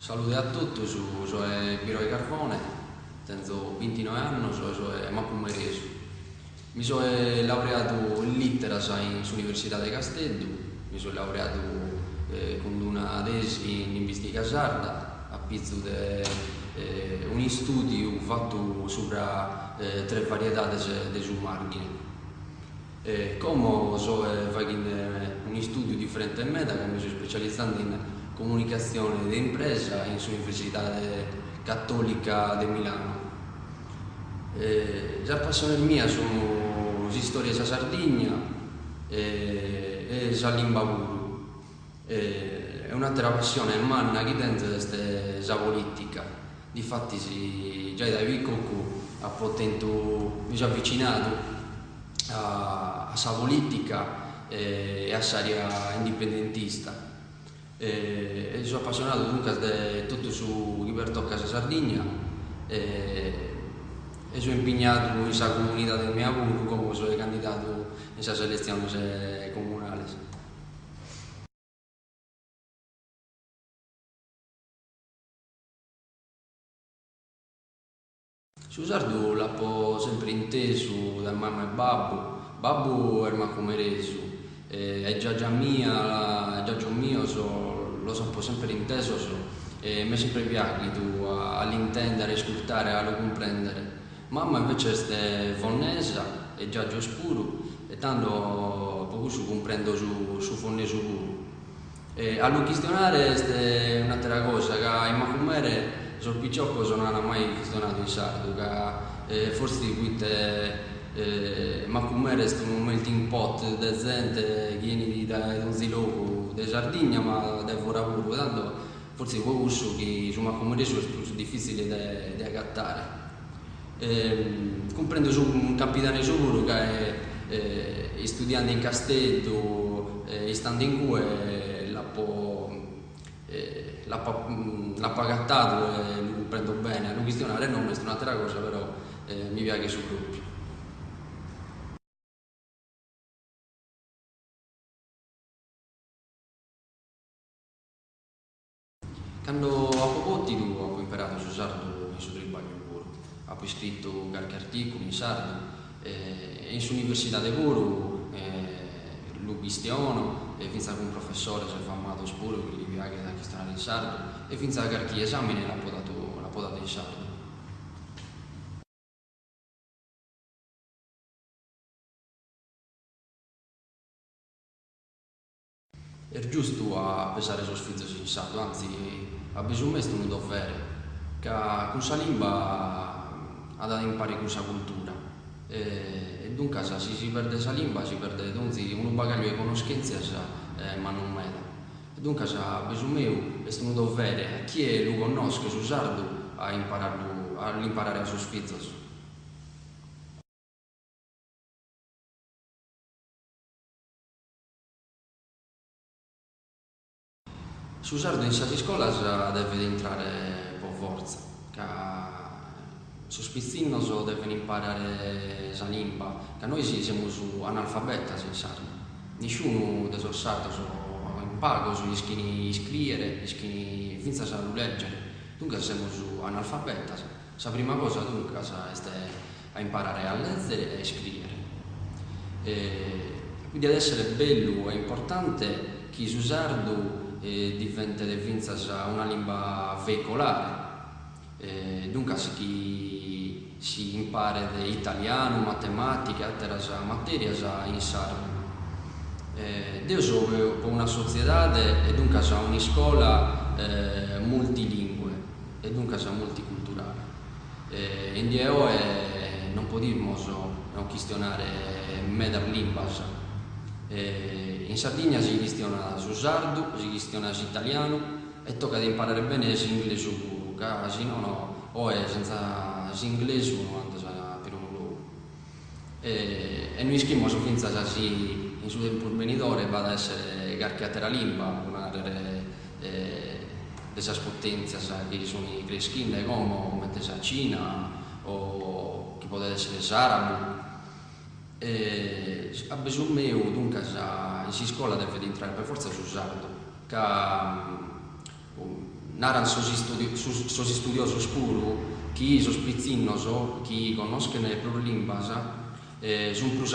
Salute a tutti, sono Piero Carbone, tengo 29 anni, sono Macumeresu. Mi sono laureato in Litteras all'Università di Castello, mi sono laureato con una tesi in linguistica sarda, a pizzo di un studio fatto sopra tre varietà di margine. Come sto facendo un studio differente da me, che mi sto specializzando in comunicazione d'impresa all'Università Cattolica di Milano. La passione mia sono le storie della Sardegna e la lingua pure. È un'altra passione manna che dentro questa politica. Difatti, già da piccolo mi sono avvicinato a sa politica e a s'area indipendentista. Sono appassionato dunque di tutto su che per tocca a Sardegna e sono impegnato in questa comunità del mio lavoro come sono candidato in questa selezione comunale. Su sardo l'ho sempre inteso da mamma e babbo. Babbo era come reso, e già mia, già mio lo so sempre inteso e mi è sempre piaciuto all'intendere, ascoltare, a lo comprendere. Mamma invece è fonnesa e già scuro e tanto poco su comprendo su fonneso puro. A questionare è un'altra cosa, che in Macumere sul picciocco non hanno mai questionato in sardo, che forse Macumere è un melting pot di gente che viene da un ziloco di Sardegna, ma da pure, tanto forse voi uso che su Macumere è più difficile da adattare. Comprendo su un capitano sicuro che è studiando in Castello e stando in cui l'ha pagattato e lo comprendo bene. Non questionare non è un'altra cosa, però mi piace su proprio. Quando ho poco ho imparato su sardo in su tribaglio pure. Ho scritto qualche articolo in sardo e in università di lavoro lo questiono e finza che un professore si è fammato pure che gli piace da questionare in sardo e finza che qualche esame l'ha potato in sardo. È giusto a pesare sul sfizio sensato, anzi, a bisogno è un dovere, che con la lingua ha da imparare questa cultura. E dunque, se si perde la lingua, si perde un bagaglio di conoscenze, ma non meno. E dunque, a bisogno è un dovere, a chi lo conosce su sardo, a imparare a suo sfizio. Su sardo in questa scuola deve entrare per forza, che su spizzino devono imparare la lingua, che noi siamo analfabeti in sardo. Nessuno dei suoi sardi in pago, gli schini scrivere, gli schini finza sa leggere. Dunque siamo analfabeti. La prima cosa dunque è a imparare a leggere e a scrivere. Quindi ad essere bello e importante che su sardo diventa una lingua veicolare. Dunque si impara italiano, matematica, altre materie in sardo. Io sono una società e dunque una scuola multilingue e dunque multiculturale. In Dio non possiamo non questionare medar linguas. In Sardegna si questiona su sardo, si questiona l'italiano e tocca di imparare bene l'inglese pure, se no o è senza l'inglese non anda per un luogo. E noi schiamo su finza si in suo tempo venitore va ad essere carchiata la lingua, una delle potenze che sono i creschine come la Cina o che può essere l'arabo. A bisogno mio, dunque, in scuola deve entrare per forza su sardo, che naran sos studiosos puru, chi sos pizzinnos, chi conoscono le loro linguas, sono plus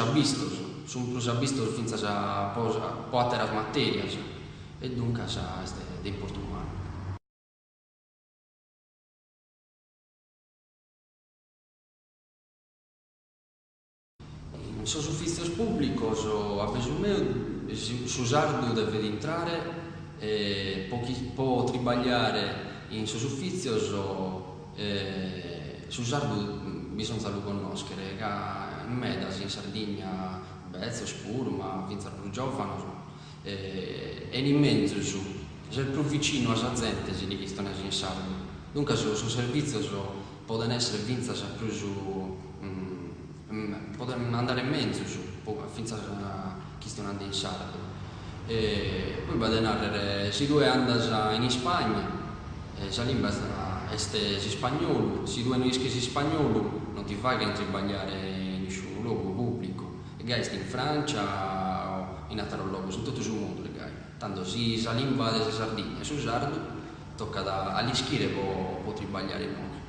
avistos finza a poateras materias, e dunque è de importo umano. In sos ufficios públicos, a besu meu, su sardu deve entrare, può trabalhare in sos ufficios, su sardu bisogna lo conoscere, in medas in Sardegna, bezzos pur, ma vinza più giovani, e in mezzo su, se più vicino a gente si di stanno in sardu. Dunque su servizi possono essere vinza più su, possono andare in mezzo su, finza chi stanno in sardu. Poi vado a narrare, se due andas in Spagna, la lingua è spagnolo, se due non ischi spagnolo, non ti fai che trabalhare in nessun luogo pubblico. E in Francia o in altro luogo, su tutto il mondo. Tanto se la lingua della Sardegna è su sardo, tocca all'ischire può trabalhare in noi.